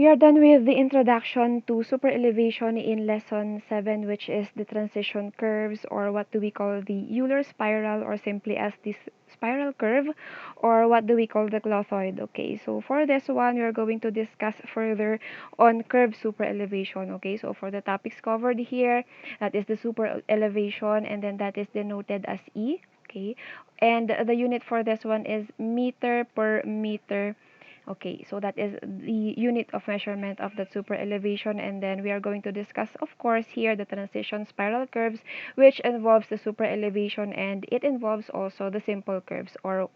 We are done with the introduction to superelevation in lesson 7, which is the transition curves, or what do we call the Euler spiral, or simply as this spiral curve, or what do we call the glothoid. Okay, so for this one, we are going to discuss further on curve superelevation. Okay, so for the topics covered here, that is the superelevation, and then that is denoted as E. Okay, and the unit for this one is meter per meter. Okay, so that is the unit of measurement of the super elevation, and then we are going to discuss, of course, here the transition spiral curves, which involves the super elevation, and it involves also the simple curves, or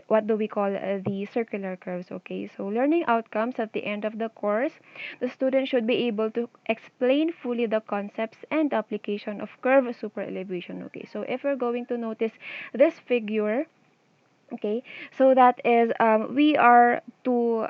what do we call the circular curves. Okay, so learning outcomes at the end of the course, the student should be able to explain fully the concepts and application of curve super elevation. Okay, so if we're going to notice this figure, okay, so that is we are to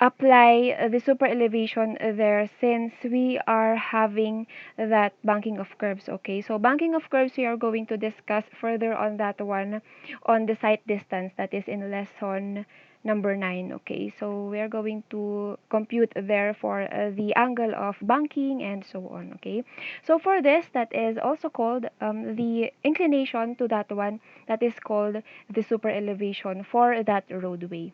apply the super elevation there, since we are having that banking of curves. Okay, so banking of curves, we are going to discuss further on that one on the sight distance, that is in lesson number 9. Okay, so we are going to compute there for the angle of banking and so on. Okay, so for this, that is also called the inclination to that one, that is called the super elevation for that roadway.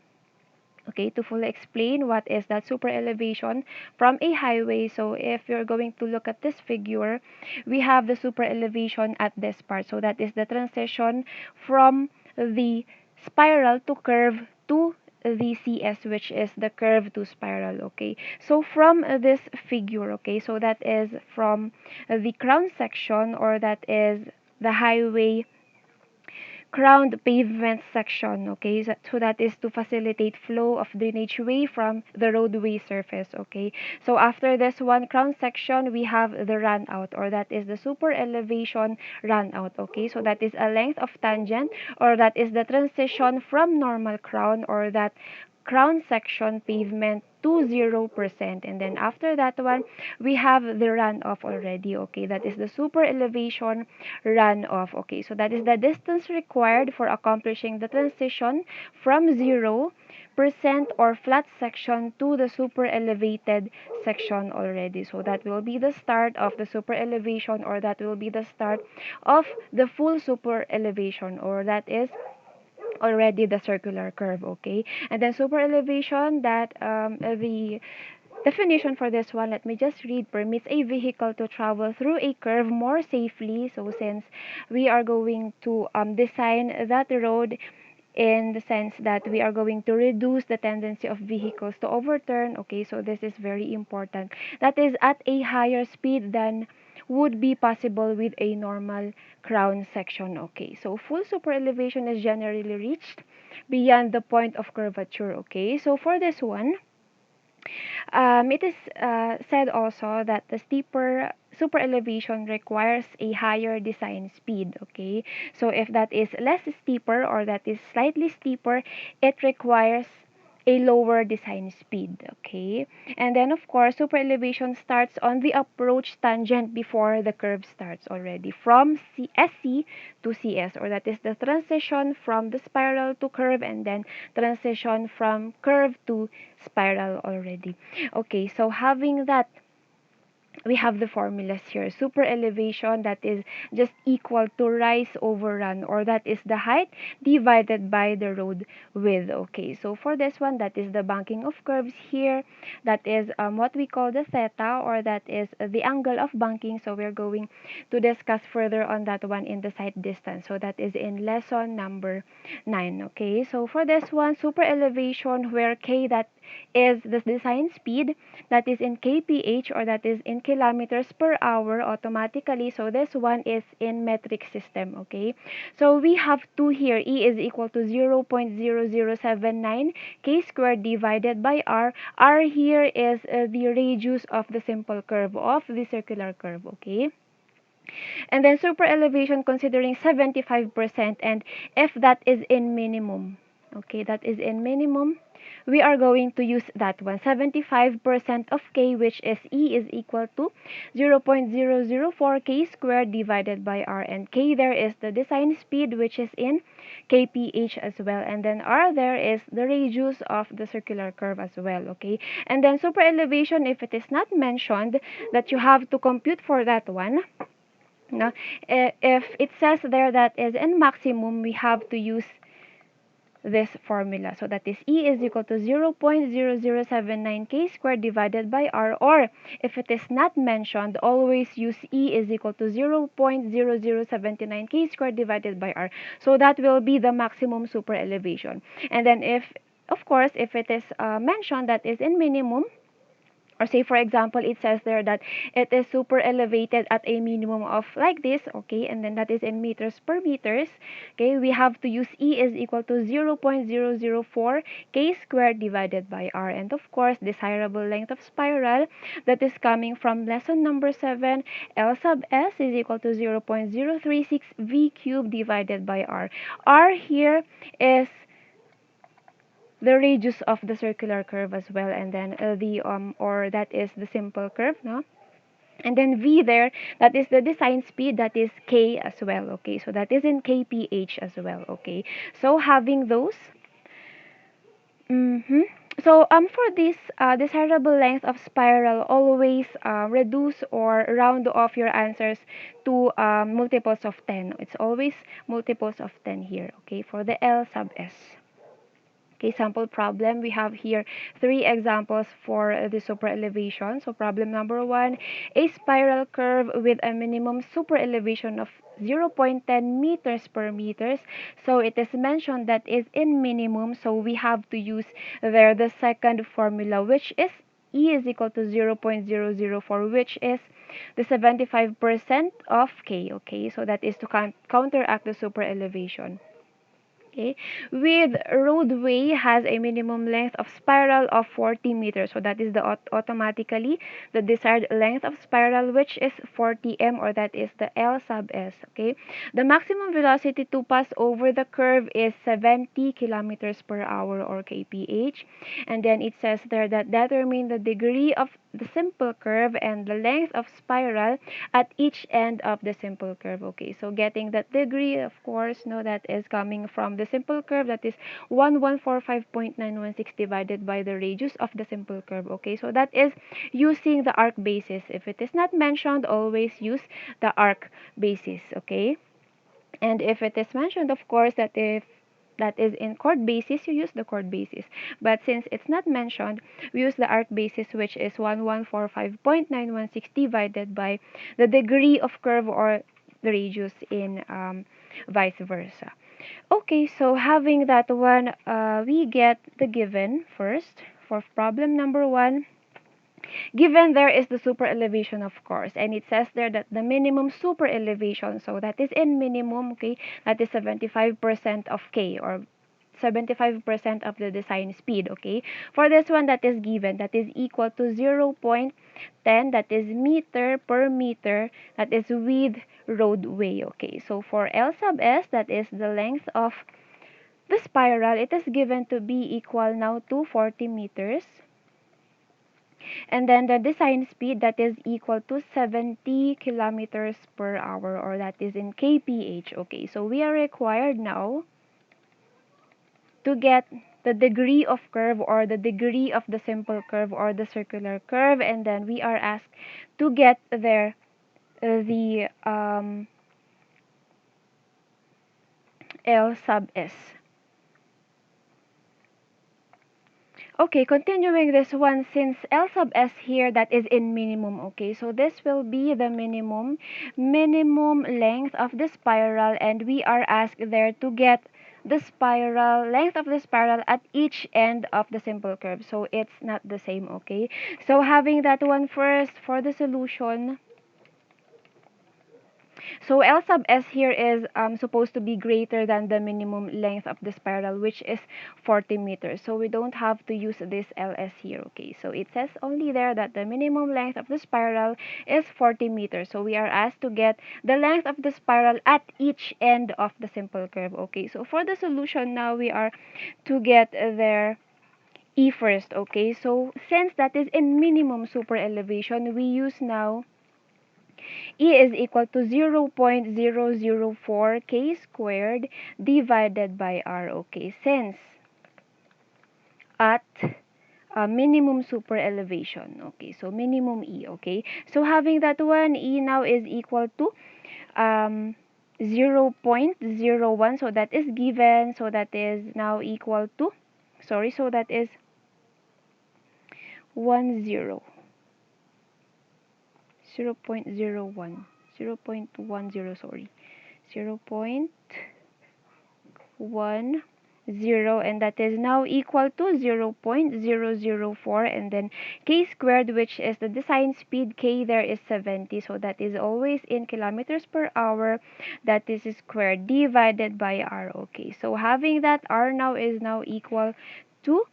Okay, to fully explain what is that super elevation from a highway, so if you're going to look at this figure, we have the super elevation at this part, so that is the transition from the spiral to curve to the CS, which is the curve to spiral. Okay, so from this figure, okay, so that is from the crown section, or that is the highway crowned pavement section. Okay, so that is to facilitate flow of drainage way from the roadway surface. Okay, so after this one crown section, we have the run out, or that is the super elevation run out. Okay, so that is a length of tangent, or that is the transition from normal crown, or that crown section pavement to 0%, and then after that one we have the runoff already. Okay, that is the super elevation runoff. Okay, so that is the distance required for accomplishing the transition from 0% or flat section to the super elevated section already. So that will be the start of the super elevation, or that will be the start of the full super elevation, or that is already the circular curve. Okay, and then super elevation, that the definition for this one, let me just read: permits a vehicle to travel through a curve more safely. So since we are going to design that road in the sense that we are going to reduce the tendency of vehicles to overturn. Okay, so this is very important, that is at a higher speed than would be possible with a normal crown section. Okay, so full super elevation is generally reached beyond the point of curvature. Okay, so for this one, it is said also that the steeper super elevation requires a higher design speed. Okay, so if that is less steeper, or that is slightly steeper, it requires a lower design speed. Okay, and then of course super elevation starts on the approach tangent before the curve starts already, from SC to CS, or that is the transition from the spiral to curve, and then transition from curve to spiral already. Okay, so having that, we have the formulas here. Super elevation, that is just equal to rise over run, or that is the height divided by the road width. Okay, so for this one, that is the banking of curves here, that is what we call the theta, or that is the angle of banking. So we're going to discuss further on that one in the sight distance, so that is in lesson number 9. Okay, so for this one, super elevation, where K, that is the design speed, that is in kph, or that is in kilometers per hour automatically. So this one is in metric system. Okay, so we have two here. E is equal to 0.0079 k squared divided by r here is the radius of the simple curve of the circular curve. Okay, and then super elevation considering 75%, and if that is in minimum. Okay, that is in minimum, we are going to use that one. 75% of k, which is E, is equal to 0.004 k squared divided by r. And k there is the design speed, which is in kph as well. And then r there is the radius of the circular curve as well, okay? And then super elevation, if it is not mentioned, that you have to compute for that one. No? If it says there that is in maximum, we have to use this formula. So that is E is equal to 0.0079 k squared divided by r, or if it is not mentioned, always use E is equal to 0.0079 k squared divided by r. So that will be the maximum super elevation. And then if, of course, if it is mentioned that is in minimum, or say for example it says there that it is super elevated at a minimum of like this, okay, and then that is in meters per meters, okay, we have to use E is equal to 0.004 k squared divided by r. And of course, desirable length of spiral, that is coming from lesson number 7, L sub s is equal to 0.036 v cubed divided by r. R here is the radius of the circular curve as well, and then the or that is the simple curve, no, and then v there, that is the design speed, that is k as well, okay, so that is in kph as well, okay. So having those, so for this desirable length of spiral, always reduce or round off your answers to multiples of 10. It's always multiples of 10 here, okay, for the L sub s. Okay, sample problem. We have here 3 examples for the super elevation. So problem number 1, a spiral curve with a minimum super elevation of 0.10 meters per meters. So it is mentioned that is in minimum. So we have to use there the second formula, which is E is equal to 0.004, which is the 75% of K. Okay, so that is to counteract the super elevation. Okay, with roadway has a minimum length of spiral of 40 meters, so that is the automatically the desired length of spiral, which is 40 m, or that is the L sub s. Okay, the maximum velocity to pass over the curve is 70 kilometers per hour, or kph. And then it says there that determine the degree of the simple curve and the length of spiral at each end of the simple curve. Okay, so getting that degree, of course, no, that is coming from the simple curve, that is 1145.916 divided by the radius of the simple curve. Okay, so that is using the arc basis. If it is not mentioned, always use the arc basis. Okay, and if it is mentioned, of course, that if that is in chord basis, you use the chord basis. But since it's not mentioned, we use the arc basis, which is 1145.916 divided by the degree of curve, or the radius in vice versa. Okay, so having that one, we get the given first for problem number 1. Given there is the super elevation, of course, and it says there that the minimum super elevation, so that is in minimum, okay, that is 75% of k, or 75% of the design speed, okay. For this one, that is given, that is equal to 0.10, that is meter per meter, that is with roadway, okay. So for L sub s, that is the length of the spiral, it is given to be equal now to 40 meters. And then the design speed, that is equal to 70 kilometers per hour, or that is in kph. Okay, so we are required now to get the degree of curve, or the degree of the simple curve, or the circular curve, and then we are asked to get there the L sub s. Okay, continuing this one, since L sub s here, that is in minimum, okay, so this will be the minimum length of the spiral, and we are asked there to get the spiral length of the spiral at each end of the simple curve, so it's not the same, okay. So having that one first for the solution, so L sub s here is supposed to be greater than the minimum length of the spiral, which is 40 meters. So we don't have to use this LS here, okay? So it says only there that the minimum length of the spiral is 40 meters. So we are asked to get the length of the spiral at each end of the simple curve, okay? So for the solution now, we are to get there E first, okay? So since that is in minimum super elevation, we use now E is equal to 0.004 k squared divided by R, okay? Since at minimum super elevation, okay? So minimum E, okay? So having that one, E now is equal to um, 0.01, so that is given, so that is now equal to, sorry, so that is 10, 0.01, 0.10, sorry, 0.10, and that is now equal to 0.004, and then k squared, which is the design speed, k there is 70, so that is always in kilometers per hour, that is squared divided by r, okay? So having that, r now is now equal to,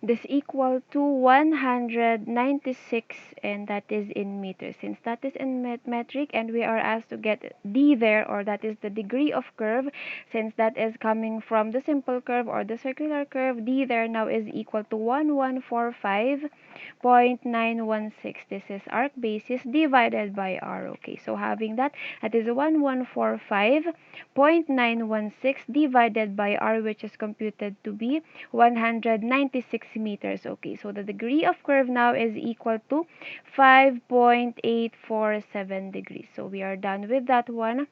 this equal to 196, and that is in meters, since that is in metric, and we are asked to get d there, or that is the degree of curve, since that is coming from the simple curve or the circular curve. D there now is equal to 1145.916. This is arc basis divided by r, okay? So having that, that is 1145.916 divided by r, which is computed to be 196 meters, okay? So the degree of curve now is equal to 5.847 degrees. So we are done with that one.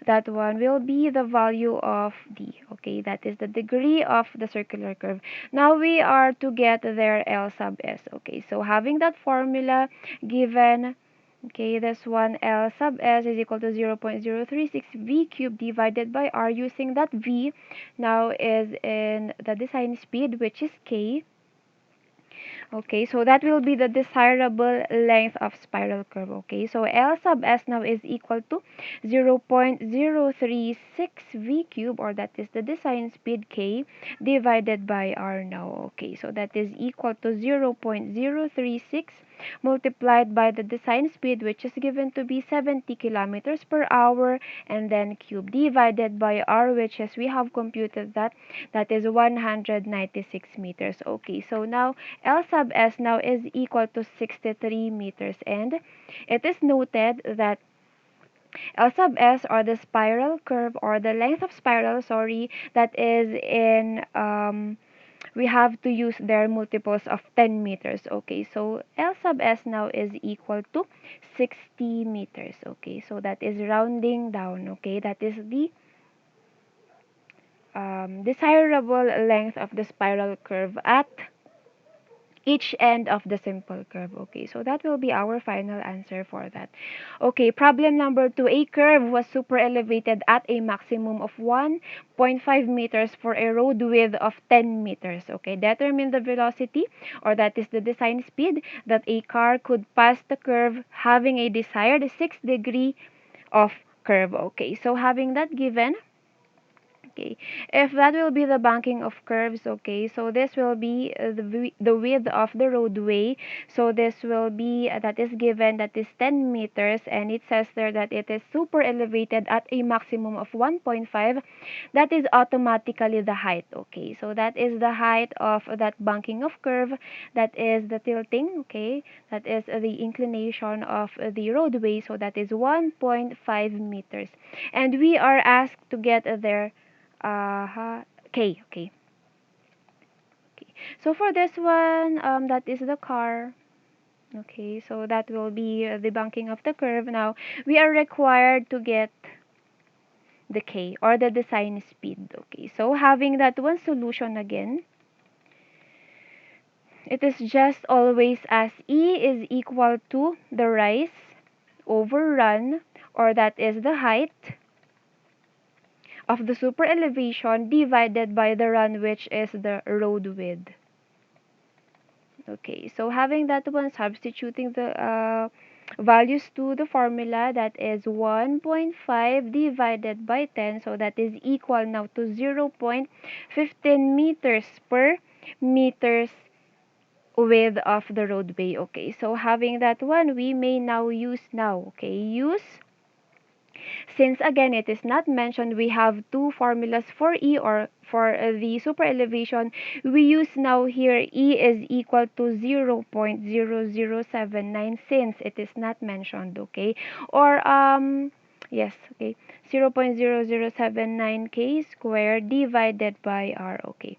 That one will be the value of d, okay? That is the degree of the circular curve. Now we are to get their L sub s, okay? So having that formula given, okay, this one, L sub s is equal to 0.036 v cubed divided by r, using that v now is in the design speed, which is k. Okay, so that will be the desirable length of spiral curve. Okay, so L sub s now is equal to 0.036 v cube, or that is the design speed, k, divided by r now. Okay, so that is equal to 0.036 multiplied by the design speed, which is given to be 70 kilometers per hour, and then cube divided by r, which is, we have computed that, that is 196 meters. Okay, so now L sub s now is equal to 63 meters, and it is noted that L sub s, or the spiral curve, or the length of spiral, sorry, that is in we have to use their multiples of 10 meters. Okay, so L sub s now is equal to 60 meters. Okay, so that is rounding down. Okay, that is the desirable length of the spiral curve at each end of the simple curve. Okay, so that will be our final answer for that. Okay, problem number 2. A curve was super elevated at a maximum of 1.5 meters for a road width of 10 meters. Okay, determine the velocity, or that is the design speed, that a car could pass the curve having a desired 6 degree of curve. Okay, so having that given, okay, if that will be the banking of curves, okay, so this will be the width of the roadway. So this will be that is given, that is 10 meters, and it says there that it is super elevated at a maximum of 1.5. That is automatically the height. Okay, so that is the height of that banking of curve, that is the tilting, okay, that is the inclination of the roadway, so that is 1.5 meters, and we are asked to get there K, okay. Okay. So for this one, that is the car. Okay, so that will be the banking of the curve. Now, we are required to get the K, or the design speed. Okay, so having that one solution again, it is just always as E is equal to the rise over run, or that is the height of the super elevation divided by the run, which is the road width. Okay, so having that one, substituting the values to the formula, that is 1.5 divided by 10, so that is equal now to 0.15 meters per meters width of the roadway. Okay, so having that one, we may now use use Since again it is not mentioned, we have two formulas for E, or for the super elevation. We use now here E is equal to 0.0079 since it is not mentioned, okay? Or yes, okay. 0.0079 k squared divided by r, okay?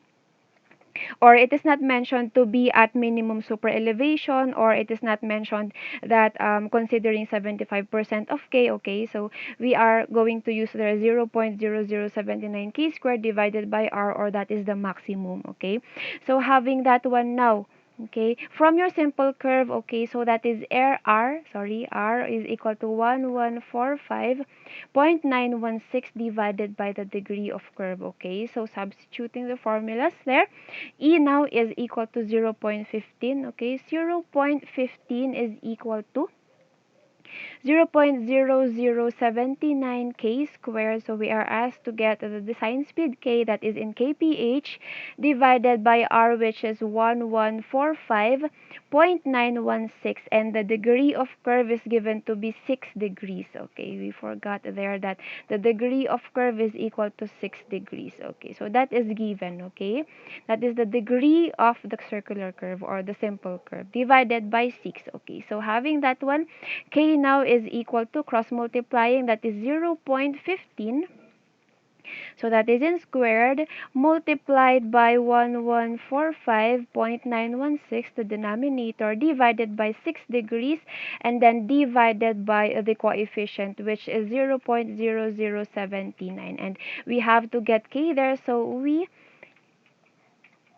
Or it is not mentioned to be at minimum super elevation, or it is not mentioned that considering 75% of k, okay? So we are going to use the 0.0079 k squared divided by r, or that is the maximum, okay? So having that one now, okay, from your simple curve, okay, so that is r is equal to 1145.916 divided by the degree of curve, okay? So substituting the formulas there, E now is equal to 0.15, okay? 0.15 is equal to 0.0079 k squared. So we are asked to get the design speed k, that is in kph, divided by r, which is 1145.916, and the degree of curve is given to be 6 degrees. Okay, we forgot there that the degree of curve is equal to 6 degrees. Okay, so that is given. Okay, that is the degree of the circular curve or the simple curve divided by 6. Okay, so having that one, k now is equal to, cross multiplying, that is 0.15, so that is in squared, multiplied by 1145.916, the denominator, divided by 6 degrees, and then divided by the coefficient, which is 0.0079, and we have to get k there, so we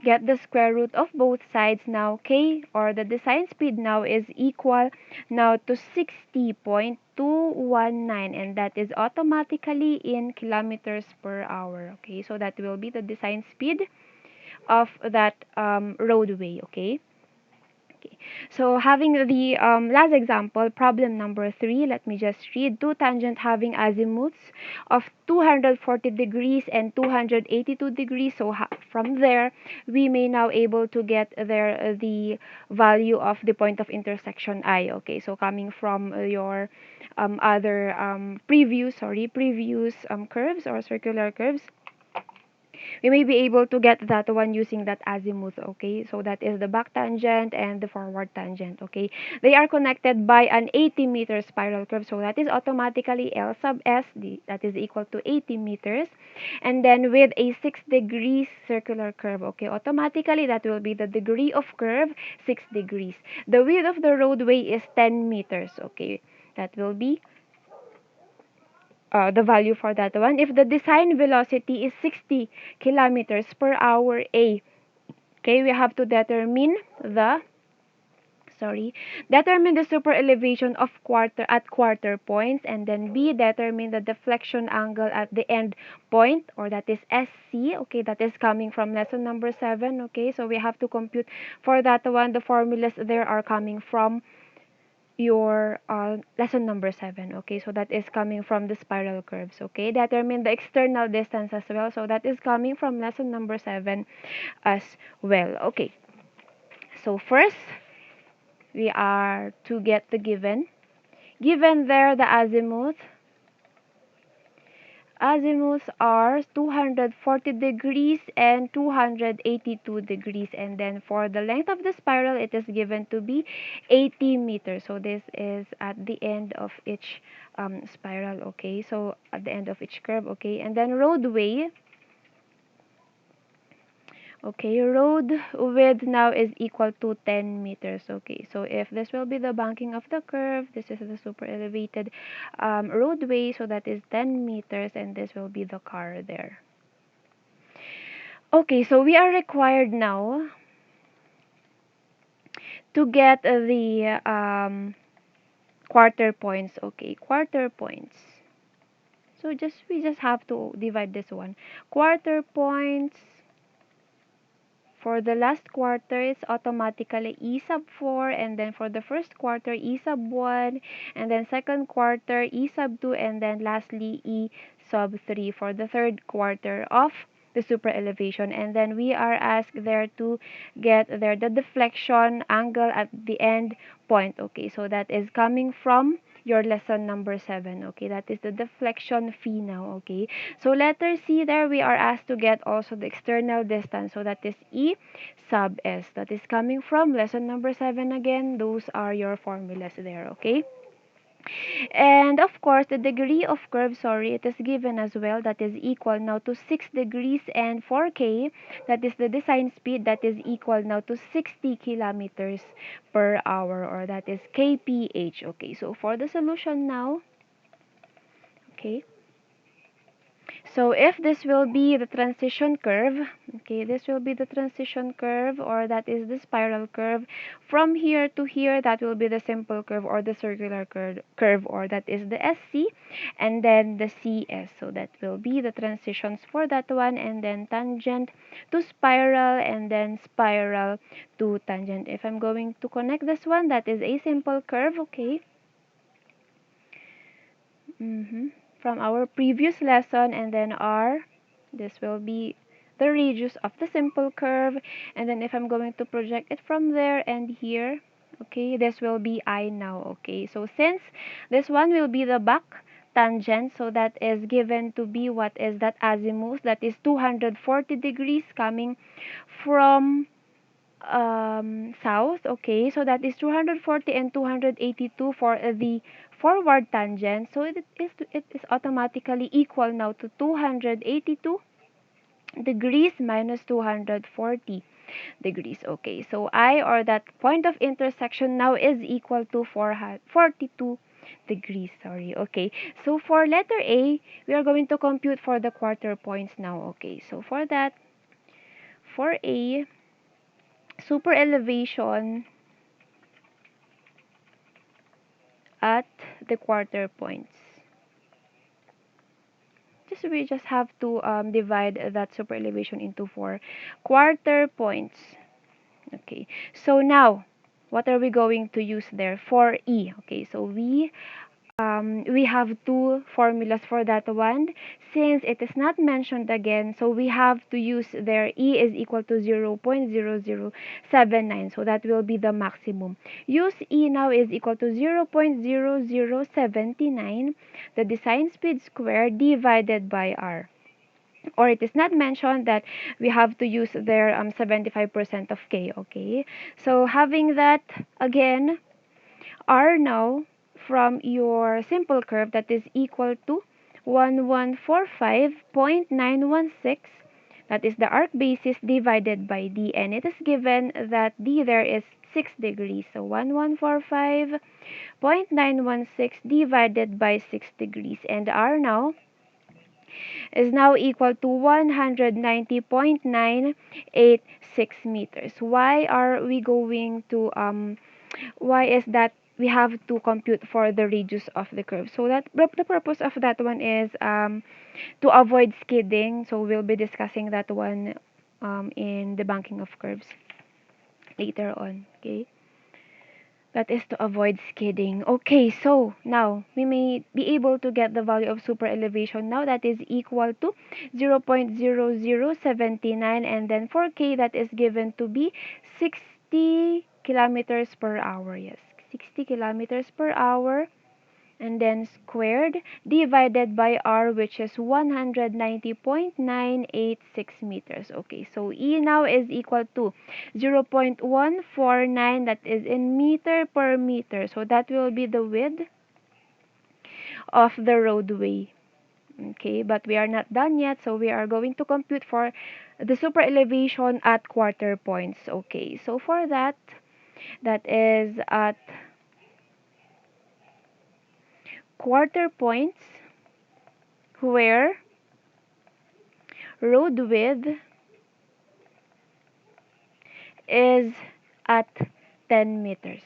get the square root of both sides. Now k, or the design speed, now is equal now to 60.219, and that is automatically in kilometers per hour. Okay, so that will be the design speed of that roadway. Okay. Okay. So having the last example, problem number 3, let me just read. Two tangent having azimuths of 240 degrees and 282 degrees. So from there, we may now able to get there the value of the point of intersection I. Okay, so coming from your other previous curves or circular curves, we may be able to get that one using that azimuth. Okay, so that is the back tangent and the forward tangent. Okay, they are connected by an 80-meter spiral curve, so that is automatically L sub s, that is equal to 80 meters, and then with a 6 degrees circular curve. Okay, automatically that will be the degree of curve 6 degrees. The width of the roadway is 10 meters. Okay, that will be the value for that one. If the design velocity is 60 kilometers per hour A, okay, we have to determine the super elevation of quarter points, and then B, determine the deflection angle at the end point, or that is SC. Okay, that is coming from lesson number 7. Okay, so we have to compute for that one. The formulas there are coming from your lesson number 7. Okay, so that is coming from the spiral curves. Okay, determine the external distance as well, so that is coming from lesson number 7 as well. Okay, so first we are to get the given there, the azimuths are 240 degrees and 282 degrees, and then for the length of the spiral, it is given to be 80 meters. So this is at the end of each spiral. Okay, so at the end of each curve. Okay, and then roadway. Okay, road width now is equal to 10 meters. Okay, so if this will be the banking of the curve, this is the super elevated roadway, so that is 10 meters, and this will be the car there. Okay, so we are required now to get the quarter points. Okay, quarter points. So we just have to divide this one. Quarter points. For the last quarter, it's automatically E sub 4, and then for the first quarter, E sub 1, and then second quarter, E sub 2, and then lastly, E sub 3 for the third quarter of the super elevation. And then we are asked there to get there the deflection angle at the end point. Okay, so that is coming from your lesson number 7. Okay, that is the deflection fee now. Okay, so letter C there, we are asked to get also the external distance. So that is E sub S. That is coming from lesson number 7 again. Those are your formulas there. Okay. And of course, the degree of curve, sorry, it is given as well. That is equal now to 6 degrees, and 4K, that is the design speed, that is equal now to 60 kilometers per hour, or that is kph. Okay, so for the solution now, okay, so if this will be the transition curve, okay, this will be the transition curve, or that is the spiral curve. From here to here, that will be the simple curve or the circular curve, or that is the SC, and then the CS. So that will be the transitions for that one, and then tangent to spiral, and then spiral to tangent. If I'm going to connect this one, that is a simple curve, okay. From our previous lesson, and then R, this will be the radius of the simple curve, and then if I'm going to project it from there and here, okay, this will be I now. Okay, so since this one will be the back tangent, so that is given to be, what is that, azimuth, that is 240 degrees coming from south. Okay, so that is 240 and 282 for the forward tangent, so it is automatically equal now to 282 degrees minus 240 degrees. Okay, so I, or that point of intersection, now is equal to 442 degrees, sorry. Okay, so for letter A, we are going to compute for the quarter points now. Okay, so for that, for A, super elevation at the quarter points. We just have to divide that super elevation into 4 quarter points. Okay, so now what are we going to use there for E? Okay, so we have two formulas for that one. Since it is not mentioned again, so we have to use their E is equal to 0.0079, so that will be the maximum. Use E now is equal to 0.0079, the design speed squared, divided by R. Or it is not mentioned that we have to use their 75% of K. Okay, so having that again, R now from your simple curve, that is equal to 1145.916, that is the arc basis, divided by D, and it is given that D there is 6 degrees, so 1145.916 divided by 6 degrees, and R now is now equal to 190.986 meters. Why are we going to why is that we have to compute for the radius of the curve? So that the purpose of that one is to avoid skidding. So we'll be discussing that one in the banking of curves later on. Okay, that is to avoid skidding. Okay, so now we may be able to get the value of super elevation now, that is equal to 0.0079, and then for K, that is given to be 60 kilometers per hour. Yes, 60 kilometers per hour, and then squared, divided by R, which is 190.986 meters. Okay, so E now is equal to 0.149, that is in meter per meter, so that will be the width of the roadway. Okay, but we are not done yet, so we are going to compute for the super elevation at quarter points. Okay, so for that, that is at quarter points where road width is at 10 meters.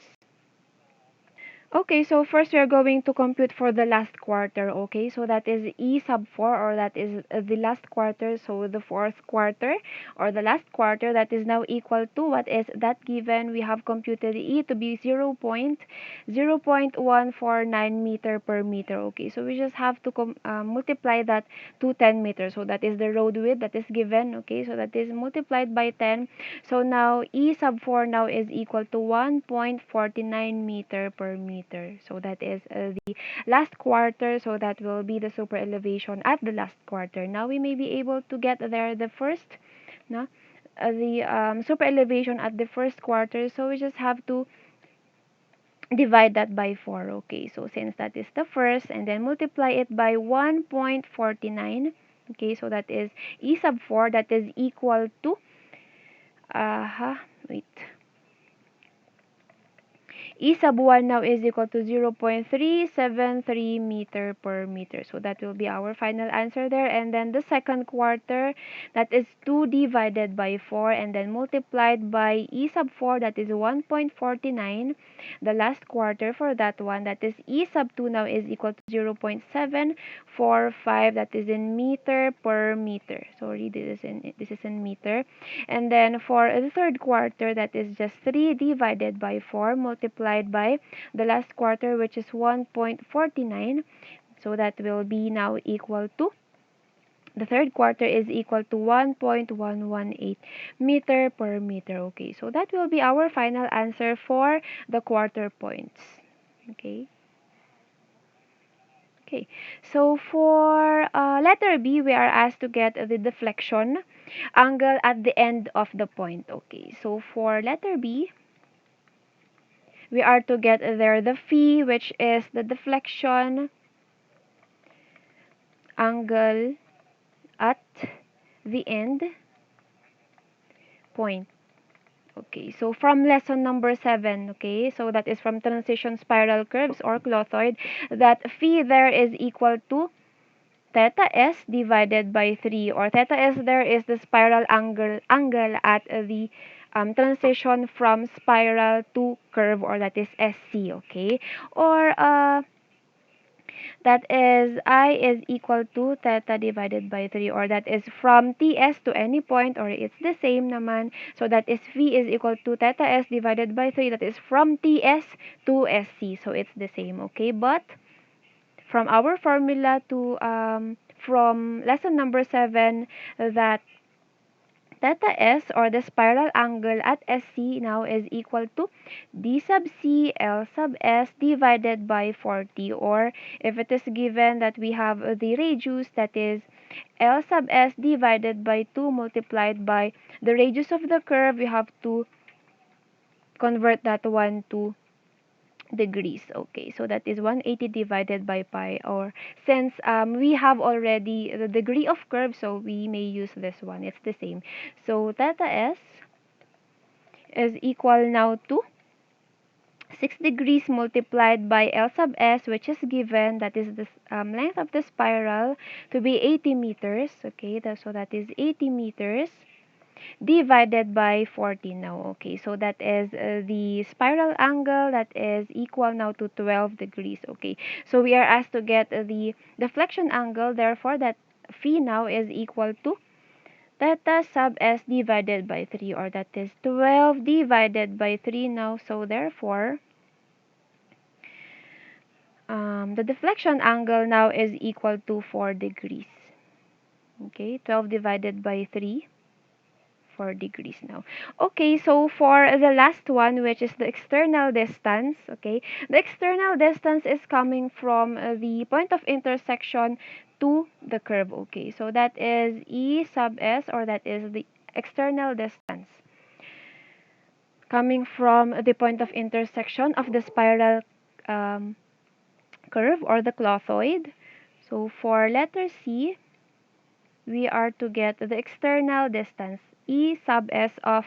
Okay, so first we are going to compute for the last quarter. Okay, so that is E sub 4, or that is the last quarter, so the fourth quarter or the last quarter, that is now equal to, what is that given? We have computed E to be 0.149 meter per meter. Okay, so we just have to multiply that to 10 meters, so that is the road width that is given. Okay, so that is multiplied by 10, so now E sub 4 now is equal to 1.49 meter per meter. meter. So that is the last quarter. So that will be the super elevation at the last quarter. Now we may be able to get there the first, no, the super elevation at the first quarter. So we just have to divide that by 4. Okay, so since that is the first, and then multiply it by 1.49. Okay, so that is e sub 4, that is equal to wait, E sub 1 now is equal to 0.373 meter per meter. So that will be our final answer there. And then the second quarter, that is 2 divided by 4, and then multiplied by E sub 4, that is 1.49. The last quarter for that one, that is E sub 2 now is equal to 0.745, that is in meter per meter. Sorry, this is in meter. And then for the third quarter, that is just 3 divided by 4 multiplied by the last quarter, which is 1.49. So that will be now equal to, the third quarter is equal to 1.118 meter per meter. Okay, so that will be our final answer for the quarter points. Okay. Okay, so for letter B, we are asked to get the deflection angle at the end of the point. Okay, so for letter B, we are to get there the phi, which is the deflection angle at the end point. Okay, so from lesson number 7, okay, so that is from transition spiral curves or clothoid, that phi there is equal to theta s divided by 3, or theta s there is the spiral angle at the transition from spiral to curve, or that is SC, okay, or that is I is equal to theta divided by 3, or that is from TS to any point, or it's the same naman. So that is V is equal to theta S divided by 3, that is from TS to SC. So it's the same, okay? But from our formula to from lesson number 7, that theta S, or the spiral angle at SC, now is equal to D sub C L sub S divided by 40, or if it is given that we have the radius, that is L sub S divided by 2 multiplied by the radius of the curve, we have to convert that one to degrees. Okay, so that is 180 divided by pi, or since we have already the degree of curve, so we may use this one, it's the same. So theta s is equal now to 6 degrees multiplied by L sub s, which is given, that is the length of the spiral, to be 80 meters. Okay, so that is 80 meters divided by 40 now. Okay, so that is the spiral angle, that is equal now to 12 degrees. Okay, so we are asked to get the deflection angle, therefore that phi now is equal to theta sub s divided by 3, or that is 12 divided by 3 now. So therefore the deflection angle now is equal to 4 degrees. Okay, 12 divided by 3, 4 degrees now. Okay, so for the last one, which is the external distance, okay, the external distance is coming from the point of intersection to the curve. Okay, so that is E sub S, or that is the external distance coming from the point of intersection of the spiral curve or the clothoid. So for letter C, we are to get the external distance E sub S of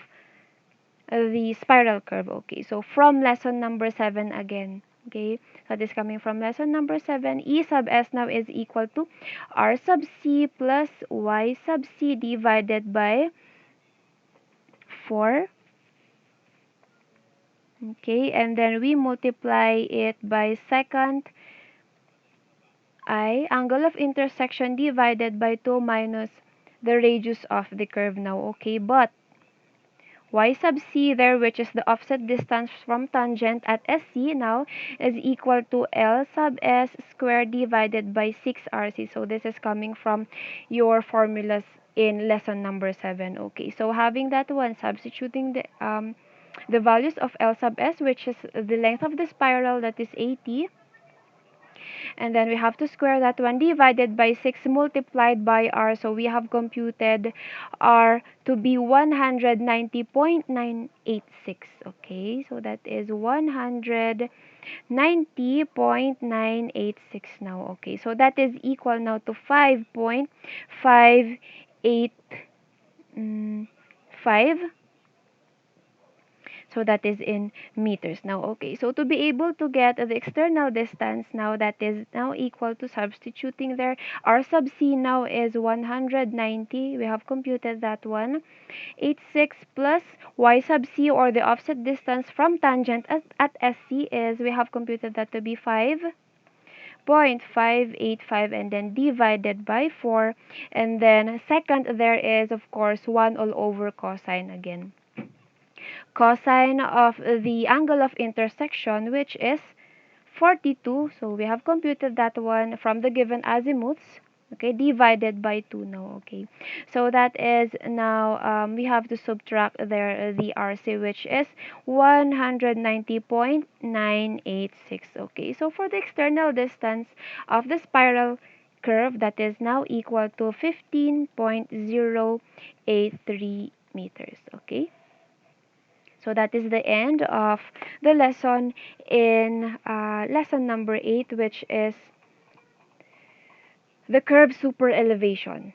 the spiral curve. Okay, so from lesson number 7 again. Okay, so this coming from lesson number 7, E sub S now is equal to R sub C plus Y sub C divided by 4. Okay, and then we multiply it by second I, angle of intersection, divided by 2 minus the radius of the curve now. Okay, but y sub c there, which is the offset distance from tangent at SC, now is equal to L sub S squared divided by 6RC. So this is coming from your formulas in lesson number 7. Okay, so having that one, substituting the values of L sub s, which is the length of the spiral, that is 80. And then we have to square that one divided by 6 multiplied by r. So we have computed r to be 190.986. Okay, so that is 190.986 now. Okay, so that is equal now to 5.585. So that is in meters now. Okay, so to be able to get the external distance now, that is now equal to substituting there. R sub c now is 190. We have computed that one. 86 plus y sub c, or the offset distance from tangent at SC, is, we have computed that to be 5.585, and then divided by 4. And then second there is of course 1 all over cosine again. Cosine of the angle of intersection, which is 42. So we have computed that one from the given azimuths. Okay, divided by 2 now. Okay, so that is now, we have to subtract there the RC, which is 190.986. Okay, so for the external distance of the spiral curve, that is now equal to 15.083 meters. Okay, so that is the end of the lesson in lesson number 8, which is the curve super elevation.